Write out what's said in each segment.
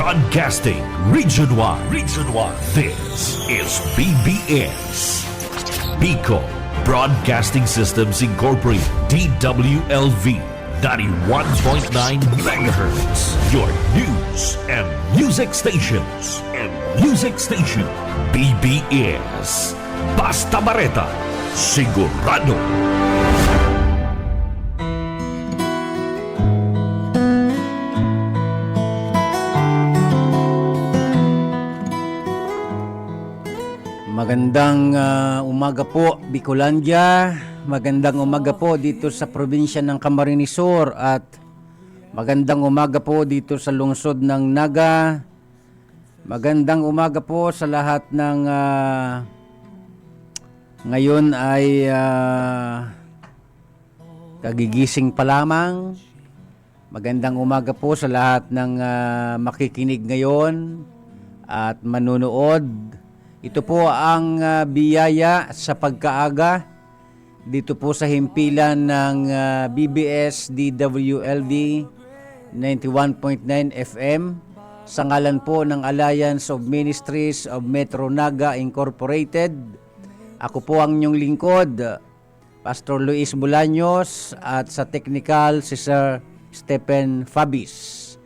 Broadcasting Region 1. Region 1. This is BBS. Bicol Broadcasting Systems Incorporated. DWLV. 91.9 megahertz. Your news and music stations. BBS. Basta Bareta. Sigurado. Magandang umaga po, Bicolandia. Magandang umaga po dito sa probinsya ng Camarines Sur at magandang umaga po dito sa lungsod ng Naga. Magandang umaga po sa lahat ng ngayon ay kagigising pa lamang. Magandang umaga po sa lahat ng makikinig ngayon at manunood. Ito po ang biyaya sa pagkaaga dito po sa himpilan ng BBS DWLV 91.9 FM sa ngalan po ng Alliance of Ministries of Metro Naga Incorporated. Ako po ang inyong lingkod, Pastor Luis Bolaños, at sa technical si Sir Stephen Fabis.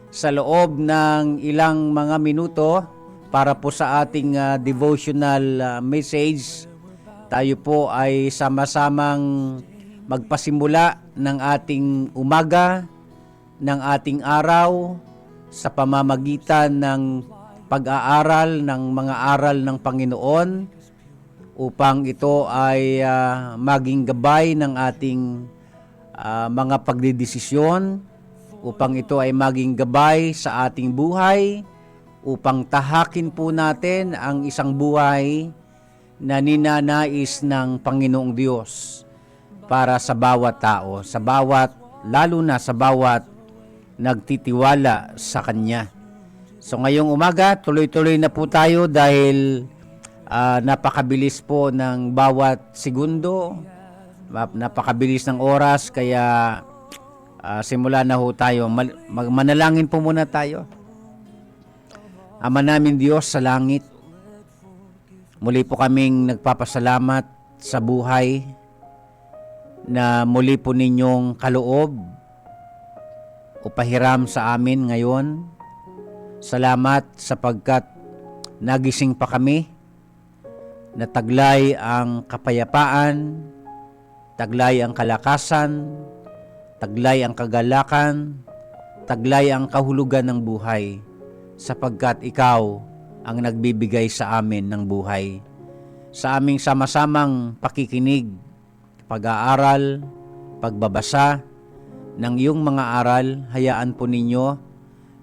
Sa loob ng ilang mga minuto para po sa ating devotional message, tayo po ay sama-samang magpasimula ng ating umaga, ng ating araw sa pamamagitan ng pag-aaral ng mga aral ng Panginoon upang ito ay maging gabay ng ating mga pagdedesisyon, upang ito ay maging gabay sa ating buhay, upang tahakin po natin ang isang buhay na ninanais ng Panginoong Diyos para sa bawat tao, lalo na sa bawat nagtitiwala sa Kanya. So ngayong umaga, tuloy-tuloy na po tayo dahil napakabilis po ng bawat segundo, napakabilis ng oras, kaya simula na ho tayo. Manalangin po muna tayo. Ama namin Diyos sa langit, muli po kaming nagpapasalamat sa buhay na muli po ninyong kaloob o pahiram sa amin ngayon. Salamat sapagkat nagising pa kami, na taglay ang kapayapaan, taglay ang kalakasan, taglay ang kagalakan, taglay ang kahulugan ng buhay, sapagkat ikaw ang nagbibigay sa amin ng buhay. Sa aming sama-samang pakikinig, pag-aaral, pagbabasa ng iyong mga aral, hayaan po ninyo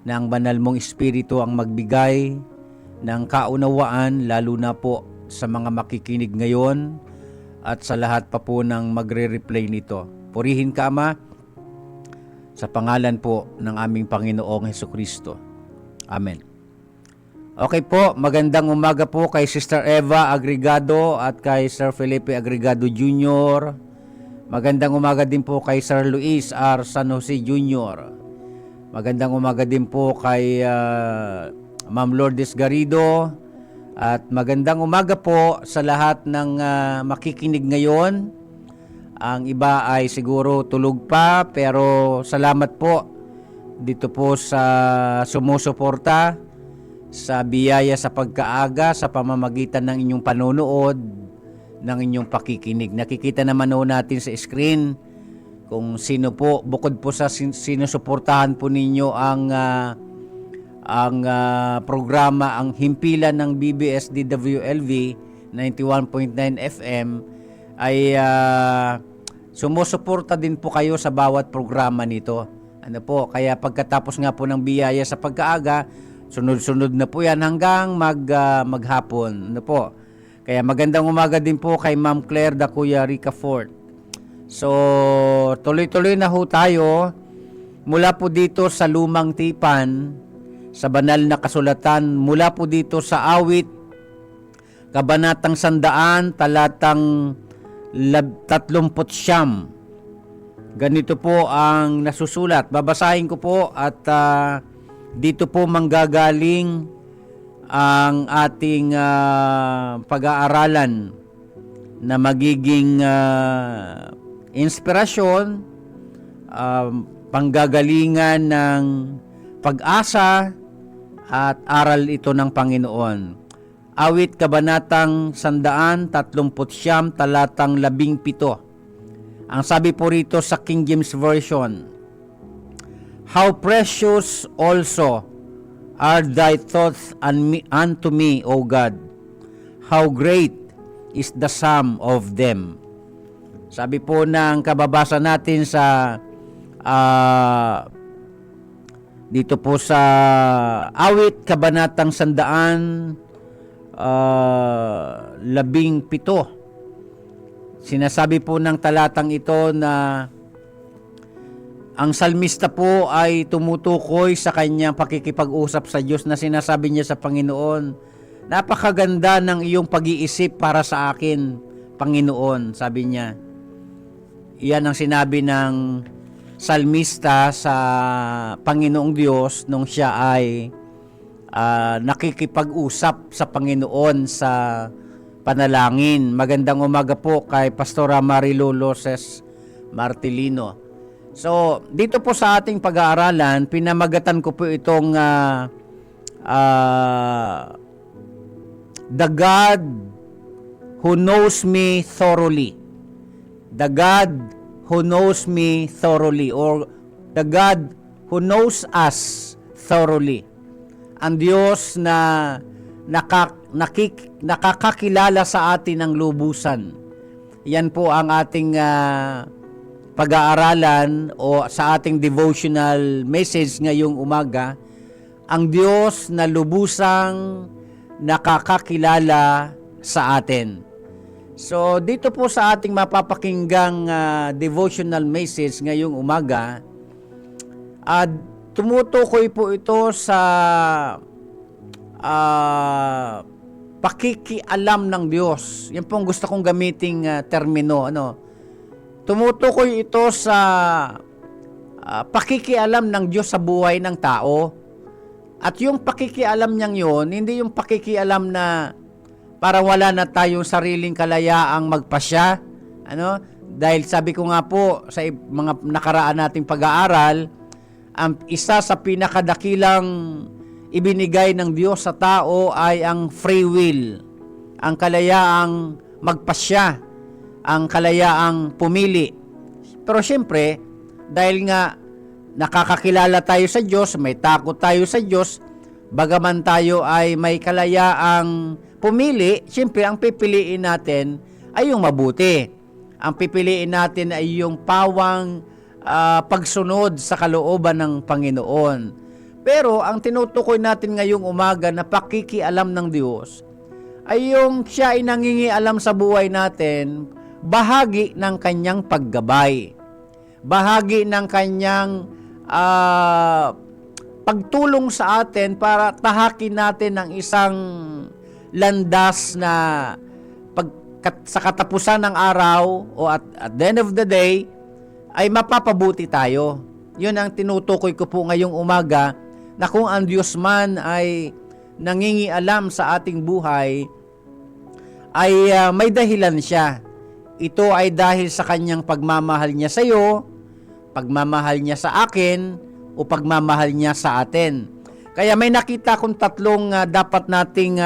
na ang banal mong Espiritu ang magbigay ng kaunawaan, lalo na po sa mga makikinig ngayon at sa lahat pa po ng magre-replay nito. Purihin ka, Ama, sa pangalan po ng aming Panginoong Hesukristo. Amen. Okay po, magandang umaga po kay Sister Eva Agregado at kay Sir Felipe Agregado Jr. Magandang umaga din po kay Sir Luis R. San Jose Jr. Magandang umaga din po kay Ma'am Lourdes Garrido. At magandang umaga po sa lahat ng makikinig ngayon. Ang iba ay siguro tulog pa, pero salamat po dito po sa sumusuporta sa biyaya sa pagkaaga sa pamamagitan ng inyong panonood, ng inyong pakikinig. Nakikita naman po natin sa screen kung sino po, bukod po sa sinusuportahan po ninyo ang programa, ang himpilan ng BBS DWLV 91.9 FM, ay sumusuporta din po kayo sa bawat programa nito. Ano po, kaya pagkatapos nga po ng biyaya sa pagkaaga, sunod-sunod na po yan hanggang maghapon. Ano po, kaya magandang umaga din po kay Ma'am Claire da Kuya Rica Fort. So, tuloy-tuloy na ho tayo mula po dito sa Lumang Tipan, sa banal na kasulatan, mula po dito sa Awit, Kabanatang 100, talatang 39. Ganito po ang nasusulat. Babasahin ko po at Dito po manggagaling ang ating pag-aaralan na magiging inspirasyon, panggagalingan ng pag-asa at aral ito ng Panginoon. Awit Kabanatang 139, talatang 17. Ang sabi po rito sa King James Version, "How precious also are thy thoughts unto me, O God. How great is the sum of them." Sabi po ng kababasa natin sa dito po sa Awit Kabanatang 117. Sinasabi po ng talatang ito na ang salmista po ay tumutukoy sa kanyang pakikipag-usap sa Diyos na sinasabi niya sa Panginoon, "Napakaganda ng iyong pag-iisip para sa akin, Panginoon," sabi niya. Iyan ang sinabi ng salmista sa Panginoong Diyos nung siya ay nakikipag-usap sa Panginoon sa panalangin. Magandang umaga po kay Pastora Marilu Loses Martilino. So, dito po sa ating pag-aaralan, pinamagatan ko po itong The God Who Knows Me Thoroughly. The God Who Knows Me Thoroughly, or The God Who Knows Us Thoroughly. Ang Diyos na nakakakilala sa atin ng lubusan. Yan po ang ating pag-aaralan o sa ating devotional message ngayong umaga. Ang Diyos na lubusang nakakakilala sa atin. So dito po sa ating mapapakinggang devotional message ngayong umaga, tumutukoy po ito sa pakikialam ng Diyos. Yan po ang gusto kong gamiting termino. Tumutukoy ito sa pakikialam ng Diyos sa buhay ng tao. At yung pakikialam niyang yun, hindi yung pakikialam na para wala na tayong sariling kalayaang magpasya. Dahil sabi ko nga po sa mga nakaraan nating pag-aaral, ang isa sa pinakadakilang ibinigay ng Diyos sa tao ay ang free will, ang kalayaang magpasya, ang kalayaang pumili. Pero siyempre, dahil nga nakakakilala tayo sa Diyos, may takot tayo sa Diyos, bagaman tayo ay may kalayaang pumili, siyempre ang pipiliin natin ay yung mabuti. Ang pipiliin natin ay yung pawang pagsunod sa kalooban ng Panginoon. Pero ang tinutukoy natin ngayong umaga na pakikialam ng Diyos ay yung siya ay nangingialam sa buhay natin, bahagi ng kanyang paggabay, bahagi ng kanyang pagtulong sa atin para tahakin natin ang isang landas na sa katapusan ng araw o at the end of the day ay mapapabuti tayo. Yun ang tinutukoy ko po ngayong umaga, na kung ang Diyos man ay nangingialam sa ating buhay, ay may dahilan siya. Ito ay dahil sa kanyang pagmamahal niya sa iyo, pagmamahal niya sa akin, o pagmamahal niya sa atin. Kaya may nakita kong tatlong dapat nating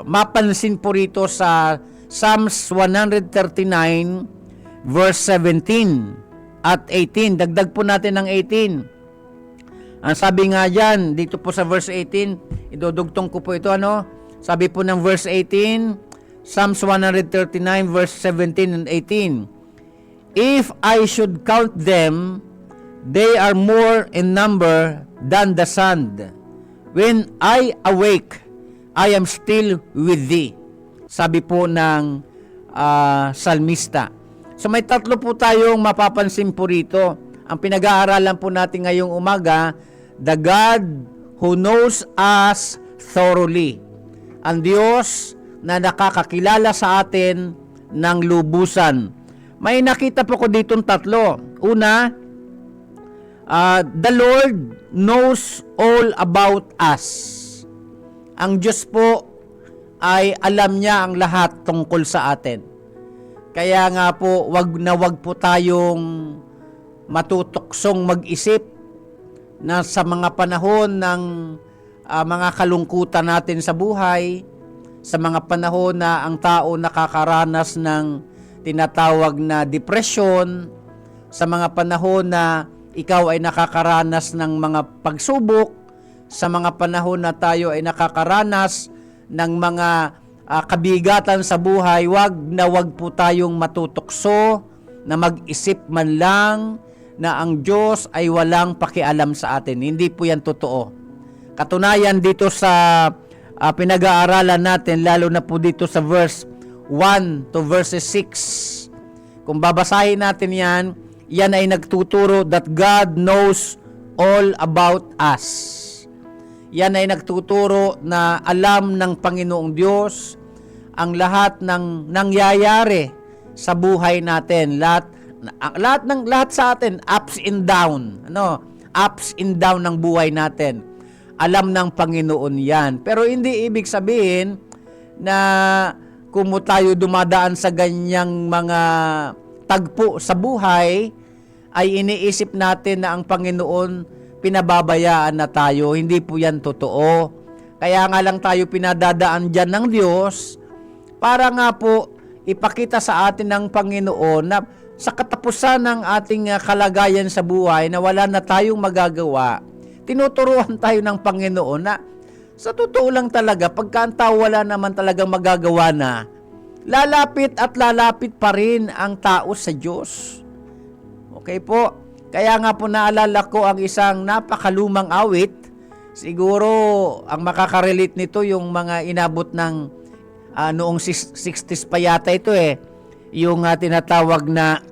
mapansin po rito sa Psalms 139 verse 17 at 18. Dagdag po natin ng 18. Ang sabi nga dyan, dito po sa verse 18, idudugtong ko po ito, sabi po ng verse 18, Psalms 139 verse 17 and 18. "If I should count them, they are more in number than the sand. When I awake, I am still with thee." Sabi po ng salmista. So may tatlo po tayong mapapansin po rito. Ang pinag-aaralan po natin ngayong umaga, the God who knows us thoroughly. Ang Diyos na nakakakilala sa atin ng lubusan. May nakita po ko ditong tatlo. Una, The Lord knows all about us. Ang Diyos po ay alam niya ang lahat tungkol sa atin. Kaya nga po, wag po tayong matutuksong mag-isip na sa mga panahon ng mga kalungkutan natin sa buhay, sa mga panahon na ang tao nakakaranas ng tinatawag na depression, sa mga panahon na ikaw ay nakakaranas ng mga pagsubok, sa mga panahon na tayo ay nakakaranas ng mga kabigatan sa buhay, wag po tayong matutukso na mag-isip man lang na ang Diyos ay walang pakialam sa atin. Hindi po yan totoo. Katunayan dito sa pinag-aaralan natin, lalo na po dito sa verse 1 to verses 6. Kung babasahin natin yan ay nagtuturo that God knows all about us. Yan ay nagtuturo na alam ng Panginoong Diyos ang lahat ng nangyayari sa buhay natin. Lahat sa atin, ups and down. Ups and down ng buhay natin. Alam ng Panginoon yan. Pero hindi ibig sabihin na kung tayo dumadaan sa ganyang mga tagpo sa buhay, ay iniisip natin na ang Panginoon pinababayaan na tayo. Hindi po yan totoo. Kaya nga lang tayo pinadadaan dyan ng Diyos para nga po ipakita sa atin ng Panginoon na sa katapusan ng ating kalagayan sa buhay na wala na tayong magagawa, tinuturuan tayo ng Panginoon na sa totoo lang talaga, pagka ang tao wala naman talagang magagawa na, lalapit at lalapit pa rin ang tao sa Diyos. Okay po? Kaya nga po naalala ko ang isang napakalumang awit. Siguro ang makakarelate nito yung mga inabot ng noong 60s pa yata ito yung tinatawag na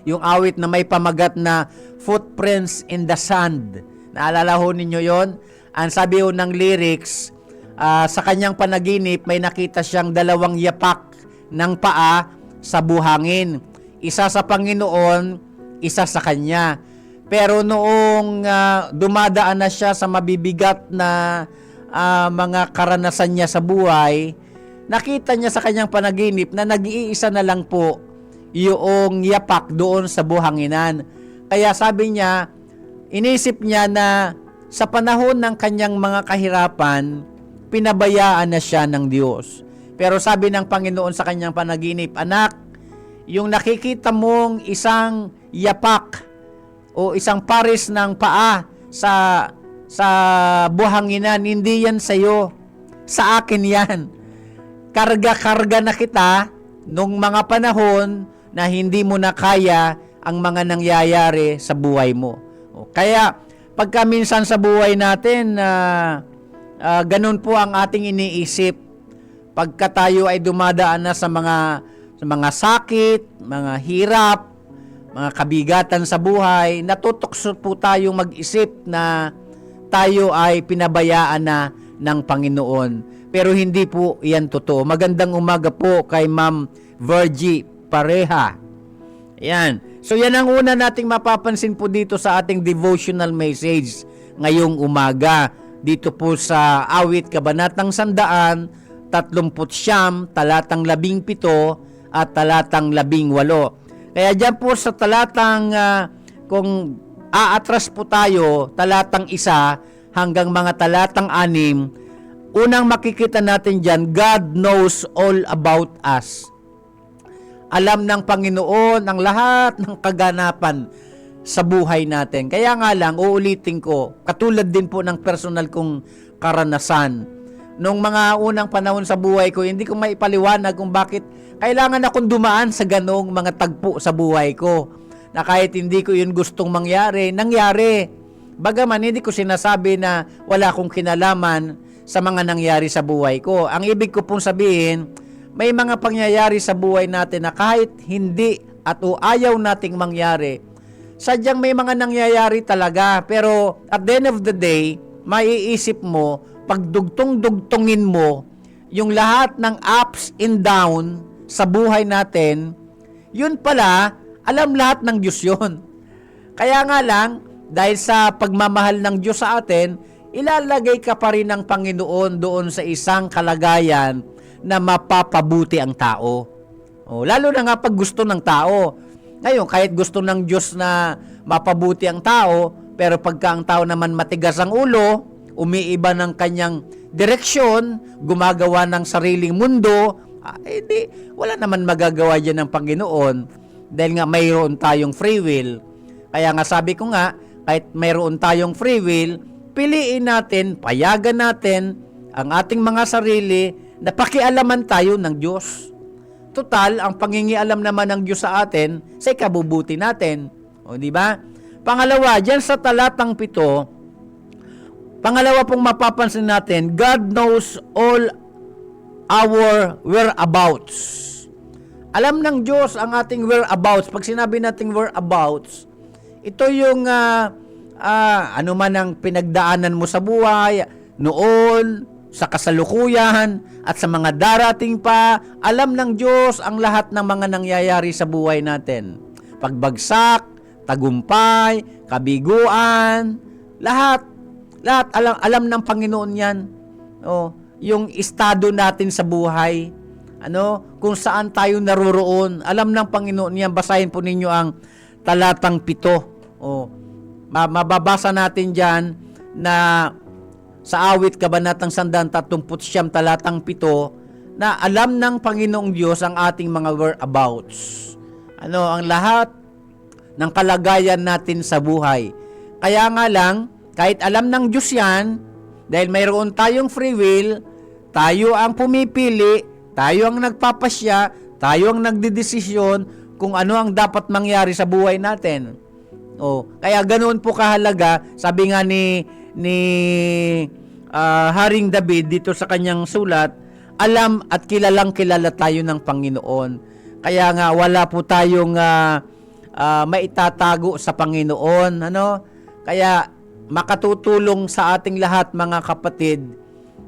yung awit na may pamagat na Footprints in the Sand. Naalala ho ninyo yon? Ang sabi ho ng lyrics, sa kanyang panaginip may nakita siyang 2 yapak ng paa sa buhangin. Isa sa Panginoon, isa sa kanya. Pero noong dumadaan na siya sa mabibigat na mga karanasan niya sa buhay, nakita niya sa kanyang panaginip na nag-iisa na lang po yung yapak doon sa buhanginan. Kaya sabi niya, inisip niya na sa panahon ng kanyang mga kahirapan, pinabayaan na siya ng Diyos. Pero sabi ng Panginoon sa kanyang panaginip, anak, yung nakikita mong isang yapak o isang pares ng paa sa buhanginan, hindi yan sa'yo. Sa akin yan. Karga-karga na kita nung mga panahon na hindi mo na kaya ang mga nangyayari sa buhay mo. Kaya pagka minsan sa buhay natin, ganun po ang ating iniisip. Pagka tayo ay dumadaan na sa mga sakit, mga hirap, mga kabigatan sa buhay, natutokso po tayong mag-isip na tayo ay pinabayaan na ng Panginoon. Pero hindi po yan totoo. Magandang umaga po kay Ma'am Virgie Pareha. Yan. So yan ang una nating mapapansin po dito sa ating devotional message ngayong umaga. Dito po sa Awit Kabanatang 139, talatang 17 at talatang 18. Kaya dyan po sa talatang, kung aatras po tayo, talatang 1 hanggang mga talatang 6, unang makikita natin dyan, God knows all about us. Alam ng Panginoon ang lahat ng kaganapan sa buhay natin. Kaya nga lang, uulitin ko, katulad din po ng personal kong karanasan. Nung mga unang panahon sa buhay ko, hindi ko maipaliwanag kung bakit kailangan akong dumaan sa ganong mga tagpo sa buhay ko. Na kahit hindi ko yun gustong mangyari, nangyari. Bagaman hindi ko sinasabi na wala akong kinalaman sa mga nangyari sa buhay ko. Ang ibig ko pong sabihin, may mga pangyayari sa buhay natin na kahit hindi at o ayaw nating mangyari, sadyang may mga nangyayari talaga. Pero at the end of the day, maiisip mo, pagdugtong-dugtongin mo, yung lahat ng ups and down sa buhay natin, yun pala, alam lahat ng Diyos yun. Kaya nga lang, dahil sa pagmamahal ng Diyos sa atin, ilalagay ka pa rin ng Panginoon doon sa isang kalagayan na mapapabuti ang tao. Lalo na nga pag gusto ng tao. Ngayon, kahit gusto ng Diyos na mapabuti ang tao, pero pagka ang tao naman matigas ang ulo, umiiba ng kanyang direksyon, gumagawa ng sariling mundo, wala naman magagawa dyan ng Panginoon dahil nga mayroon tayong free will. Kaya nga sabi ko nga, kahit mayroon tayong free will, piliin natin, payagan natin ang ating mga sarili na pakialaman tayo ng Diyos. Total, ang pangingialam naman ng Diyos sa atin sa ikabubuti natin. Di ba? Pangalawa, dyan sa talatang 7, pangalawa pong mapapansin natin, God knows all our whereabouts. Alam ng Diyos ang ating whereabouts. Pag sinabi nating whereabouts, ito yung ano man ang pinagdaanan mo sa buhay, noon, sa kasalukuyan, at sa mga darating pa. Alam ng Diyos ang lahat ng mga nangyayari sa buhay natin. Pagbagsak, tagumpay, kabiguan, lahat alam ng Panginoon yan. Yung estado natin sa buhay, kung saan tayo naroroon, alam ng Panginoon yan. Basahin po ninyo ang talatang 7. Mababasa natin dyan na sa awit kabanatang 139 talatang 7 na alam ng Panginoong Diyos ang ating mga whereabouts. Ang lahat ng kalagayan natin sa buhay. Kaya nga lang, kahit alam ng Diyos yan, dahil mayroon tayong free will, tayo ang pumipili, tayo ang nagpapasya, tayo ang nagdidesisyon kung ano ang dapat mangyari sa buhay natin. Kaya ganoon po kahalaga, sabi nga ni Haring David dito sa kanyang sulat, alam at kilalang kilala tayo ng Panginoon. Kaya nga wala po tayong maitatago sa Panginoon. Kaya makatutulong sa ating lahat mga kapatid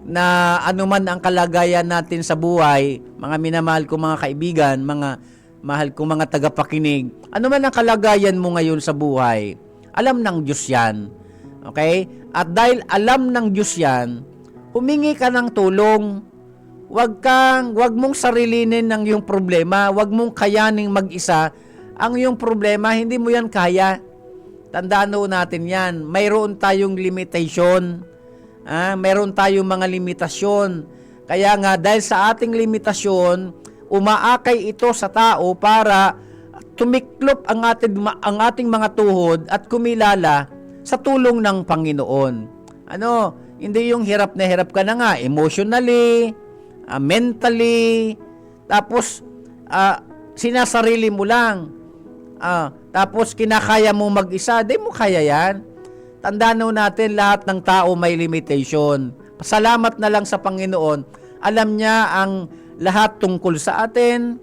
na anuman ang kalagayan natin sa buhay, mga minamahal ko mga kaibigan, mga mahal ko mga tagapakinig, anuman ang kalagayan mo ngayon sa buhay, alam ng Diyos yan. Okay? At dahil alam ng Diyos yan, humingi ka ng tulong. Huwag mong sarilinin ang iyong problema, huwag mong kayaning mag-isa ang iyong problema, hindi mo yan kaya. Tandaan natin yan, mayroon tayong limitation. Mayroon tayong mga limitasyon. Kaya nga, dahil sa ating limitasyon, umaakay ito sa tao para tumiklop ang ating mga tuhod at kumilala sa tulong ng Panginoon. Hindi yung hirap na hirap ka na nga, emotionally, mentally, tapos sinasarili mo lang. Tapos kinakaya mo mag-isa, di mo kaya yan. Tandaan natin, lahat ng tao may limitation. Pasalamat na lang sa Panginoon, alam niya ang lahat tungkol sa atin.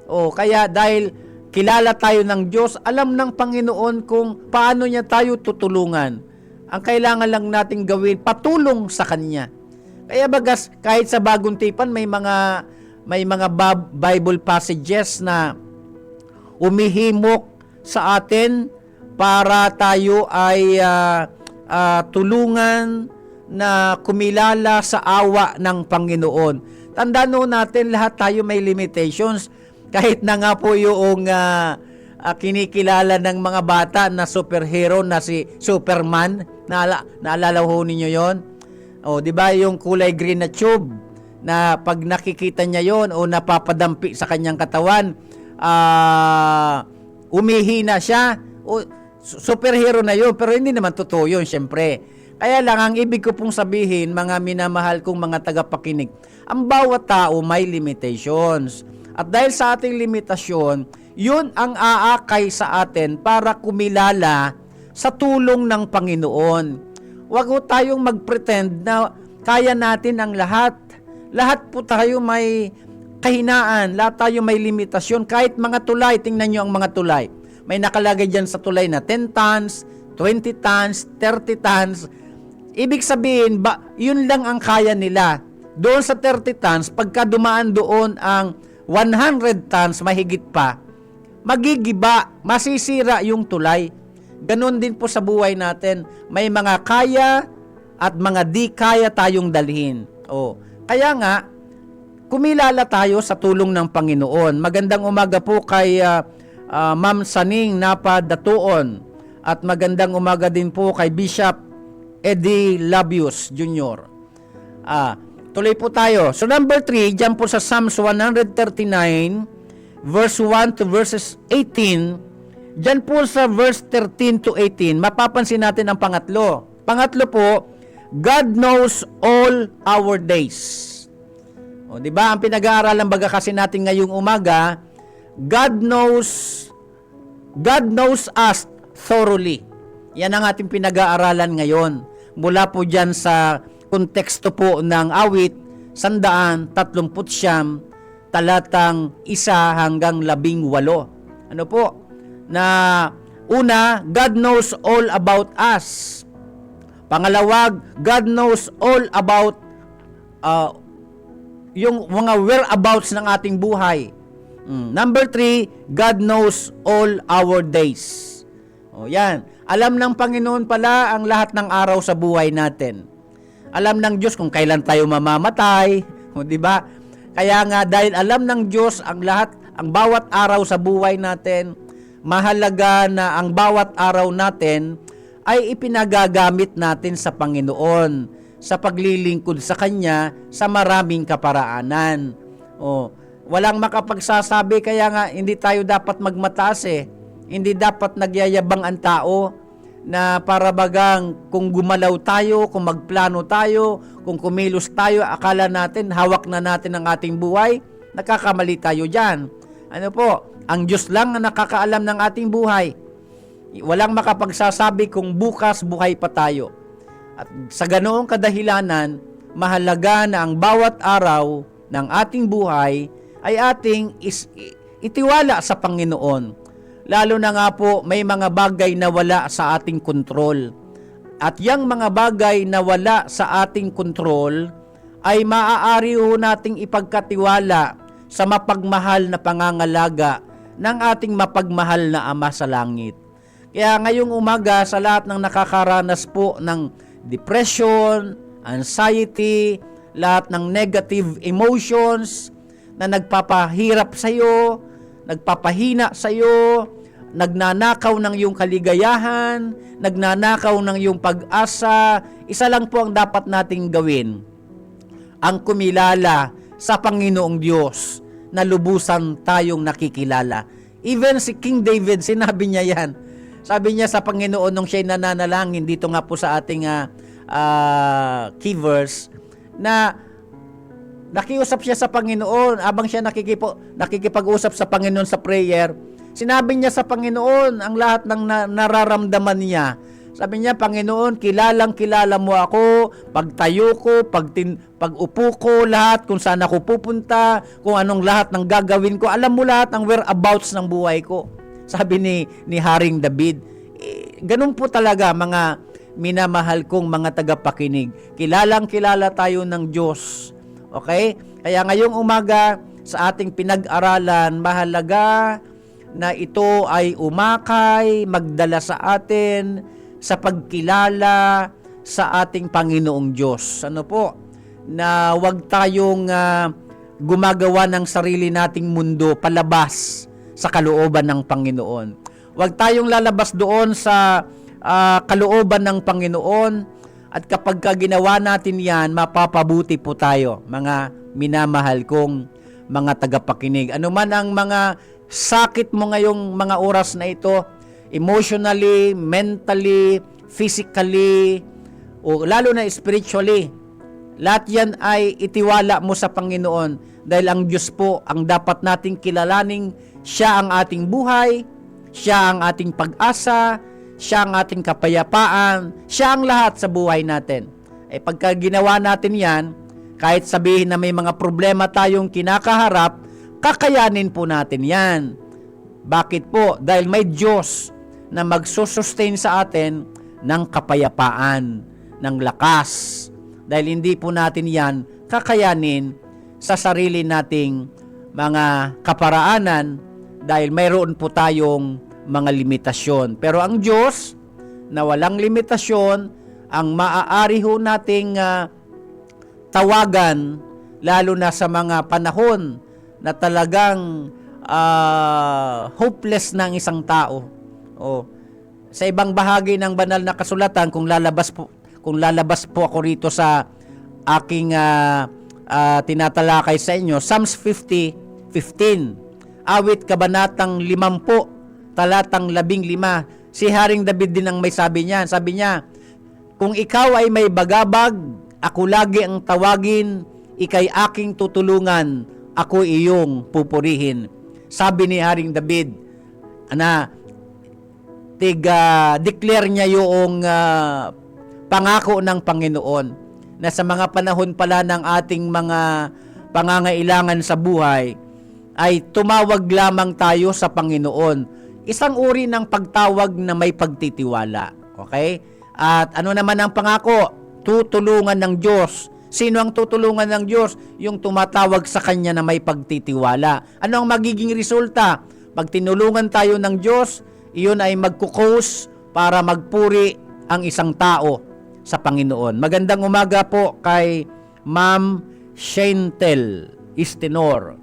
Kaya dahil kilala tayo ng Diyos, alam ng Panginoon kung paano niya tayo tutulungan. Ang kailangan lang nating gawin, patulong sa Kanya. Kaya bagas, kahit sa Bagong Tipan, may mga Bible passages na umihimok sa atin para tayo ay tulungan na kumilala sa awa ng Panginoon. Tandaan natin, lahat tayo may limitations. Kahit na nga po yung kinikilala ng mga bata na superhero na si Superman, naalala ho ninyo yon? Di ba yung kulay green na tube na pag nakikita niya yon o napapadampi sa kanyang katawan, umihina siya. Superhero na yun, pero hindi naman totoo yun, syempre. Kaya lang, ang ibig ko pong sabihin, mga minamahal kong mga tagapakinig, ang bawat tao may limitations. At dahil sa ating limitasyon, yun ang aakay sa atin para kumilala sa tulong ng Panginoon. Huwag po tayong mag-pretend na kaya natin ang lahat. Lahat po tayo may kahinaan, lahat tayo may limitasyon. Kahit mga tulay, tingnan nyo ang mga tulay. May nakalagay dyan sa tulay na 10 tons, 20 tons, 30 tons. Ibig sabihin, yun lang ang kaya nila. Doon sa 30 tons, pagka dumaan doon ang 100 tons, mahigit pa, magigiba, masisira yung tulay. Ganon din po sa buhay natin. May mga kaya at mga di kaya tayong dalhin. Kaya nga, kumilala tayo sa tulong ng Panginoon. Magandang umaga po kay Ma'am Saning Napa Datuon. At magandang umaga din po kay Bishop Eddie Labius Jr. Tuloy po tayo. So number 3, dyan po sa Psalms 139, verse 1 to verses 18, dyan po sa verse 13 to 18, mapapansin natin ang pangatlo. Pangatlo po, God knows all our days. Di ba? Ang pinag-aaralan baga kasi natin ngayong umaga, God knows us thoroughly. Yan ang ating pinag-aaralan ngayon. Mula po dyan sa konteksto po ng awit 139, talatang 1 hanggang 18. Ano po? Na una, God knows all about us. Pangalawa, God knows all about yung mga whereabouts ng ating buhay. Number 3, God knows all our days. Yan. Alam ng Panginoon pala ang lahat ng araw sa buhay natin. Alam ng Diyos kung kailan tayo mamamatay, di ba? Kaya nga dahil alam ng Diyos ang bawat araw sa buhay natin, mahalaga na ang bawat araw natin ay ipinagagamit natin sa Panginoon, sa paglilingkod sa Kanya sa maraming kaparaanan. Walang makapagsasabi, kaya nga hindi tayo dapat magmataas Hindi dapat nagyayabang ang tao na para bagang kung gumalaw tayo, kung magplano tayo, kung kumilos tayo, akala natin, hawak na natin ang ating buhay, nakakamali tayo dyan. Ano po? Ang Diyos lang ang nakakaalam ng ating buhay. Walang makapagsasabi kung bukas buhay pa tayo. At sa ganoong kadahilanan, mahalaga na ang bawat araw ng ating buhay ay ating itiwala sa Panginoon. Lalo na nga po, may mga bagay na wala sa ating kontrol. At yang mga bagay na wala sa ating kontrol ay maaari ho nating ipagkatiwala sa mapagmahal na pangangalaga ng ating mapagmahal na Ama sa langit. Kaya ngayong umaga, sa lahat ng nakakaranas po ng depression, anxiety, lahat ng negative emotions na nagpapahirap sa iyo, nagpapahina sa iyo, nagnanakaw ng iyong kaligayahan, nagnanakaw ng iyong pag-asa, isa lang po ang dapat nating gawin. Ang kumilala sa Panginoong Diyos na lubusan tayong nakikilala. Even si King David, sinabi niya yan. Sabi niya sa Panginoon nung siya'y nananalangin, dito nga po sa ating key verse, na nakiusap siya sa Panginoon, abang siya nakikipag-usap sa Panginoon sa prayer. Sinabi niya sa Panginoon ang lahat ng nararamdaman niya. Sabi niya, Panginoon, kilala mo ako, pagtayo ko, pag-upo ko, lahat, kung saan ako pupunta, kung anong lahat ng gagawin ko, alam mo lahat ng whereabouts ng buhay ko. Sabi ni Haring David. Ganun po talaga, mga minamahal kong mga tagapakinig. Kilala tayo ng Diyos. Okay? Kaya ngayong umaga, sa ating pinag-aralan, mahalaga na ito ay umakay, magdala sa atin sa pagkilala sa ating Panginoong Diyos. Ano po? Na wag tayong gumagawa ng sarili nating mundo palabas sa kalooban ng Panginoon. Wag tayong lalabas doon sa kalooban ng Panginoon, at kapag ginawa natin yan, mapapabuti po tayo, mga minamahal kong mga tagapakinig. Ano man ang mga sakit mo ngayong mga oras na ito, emotionally, mentally, physically, o lalo na spiritually, lahat yan ay itiwala mo sa Panginoon, dahil ang Diyos po ang dapat nating kilalaning Siya ang ating buhay, Siya ang ating pag-asa, Siya ang ating kapayapaan, Siya ang lahat sa buhay natin. Pagka ginawa natin yan, kahit sabihin na may mga problema tayong kinakaharap, kakayanin po natin yan. Bakit po? Dahil may Diyos na magsusustain sa atin ng kapayapaan, ng lakas. Dahil hindi po natin yan kakayanin sa sarili nating mga kaparaanan, dahil mayroon po tayong mga limitasyon. Pero ang Diyos na walang limitasyon, ang maaari ho nating tawagan, lalo na sa mga panahon na talagang hopeless ng isang tao. Sa ibang bahagi ng banal na kasulatan, kung lalabas po ako rito sa aking tinatalakay sa inyo, Psalms 50:15, awit kabanatang 50, talatang 15, si Haring David din ang may sabi niya. Sabi niya, kung ikaw ay may bagabag, ako lagi ang tawagin, ikay aking tutulungan, ako iyong pupurihin. Sabi ni Haring David, declare niya yung pangako ng Panginoon na sa mga panahon pala ng ating mga pangangailangan sa buhay, ay tumawag lamang tayo sa Panginoon. Isang uri ng pagtawag na may pagtitiwala. Okay? At ano naman ang pangako? Tutulungan ng Diyos. Sino ang tutulungan ng Diyos? Yung tumatawag sa Kanya na may pagtitiwala. Ano ang magiging resulta? Pag tinulungan tayo ng Diyos, iyon ay magkukos para magpuri ang isang tao sa Panginoon. Magandang umaga po kay Ma'am Shentel Istinor.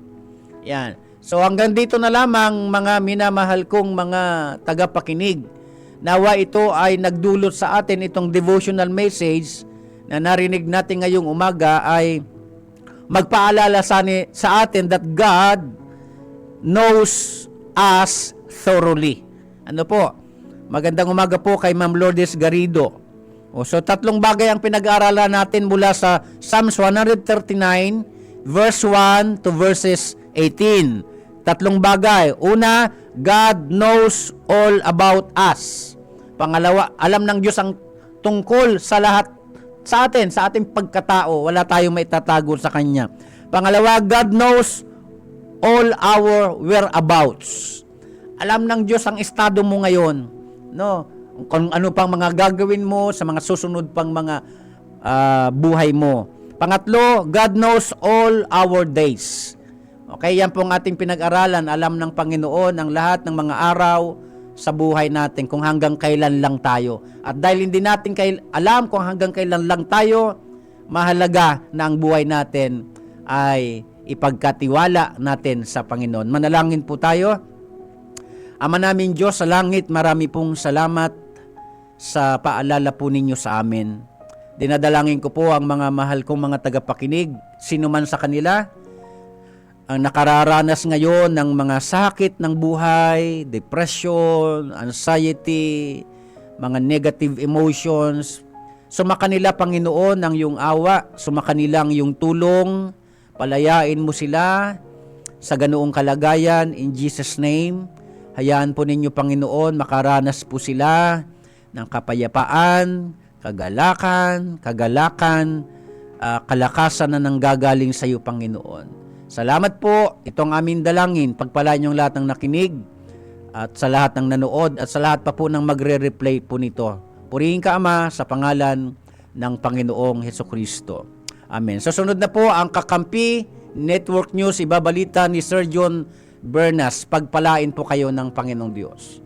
Yan. So hanggang dito na lamang mga minamahal kong mga tagapakinig. Nawa ito ay nagdulot sa atin itong devotional message na narinig natin ngayong umaga ay magpaalala sa atin that God knows us thoroughly. Ano po? Magandang umaga po kay Ma'am Lourdes Garrido. So tatlong bagay ang pinag-aaralan natin mula sa Psalms 139 verse 1 to verses 18. Tatlong bagay. Una, God knows all about us. Pangalawa, alam ng Diyos ang tungkol sa lahat sa atin, sa ating pagkatao. Wala tayong maitatago sa Kanya. Pangalawa, God knows all our whereabouts. Alam ng Diyos ang estado mo ngayon. No? Kung ano pang mga gagawin mo sa mga susunod pang mga buhay mo. Pangatlo, God knows all our days. Okay, yan po ang ating pinag-aralan. Alam ng Panginoon ang lahat ng mga araw sa buhay natin kung hanggang kailan lang tayo. At dahil hindi natin alam kung hanggang kailan lang tayo, mahalaga na ang buhay natin ay ipagkatiwala natin sa Panginoon. Manalangin po tayo. Ama namin Diyos sa langit, marami pong salamat sa paalala po ninyo sa amin. Dinadalangin ko po ang mga mahal kong mga tagapakinig, sino man sa kanila, ang nakararanas ngayon ng mga sakit ng buhay, depression, anxiety, mga negative emotions. Sumakanila, Panginoon, ang iyong awa, sumakanila ang iyong tulong, palayain mo sila sa ganoong kalagayan, in Jesus' name. Hayaan po ninyo, Panginoon, makaranas po sila ng kapayapaan, kagalakan, kalakasan na nanggagaling sa iyo, Panginoon. Salamat po. Itong aming dalangin. Pagpalain niyong lahat ng nakinig at sa lahat ng nanood at sa lahat pa po ng magre-replay po nito. Purihin ka, Ama, sa pangalan ng Panginoong Hesukristo. Amen. Susunod na po ang Kakampi Network News. Ibabalita ni Sir John Bernas. Pagpalain po kayo ng Panginoong Diyos.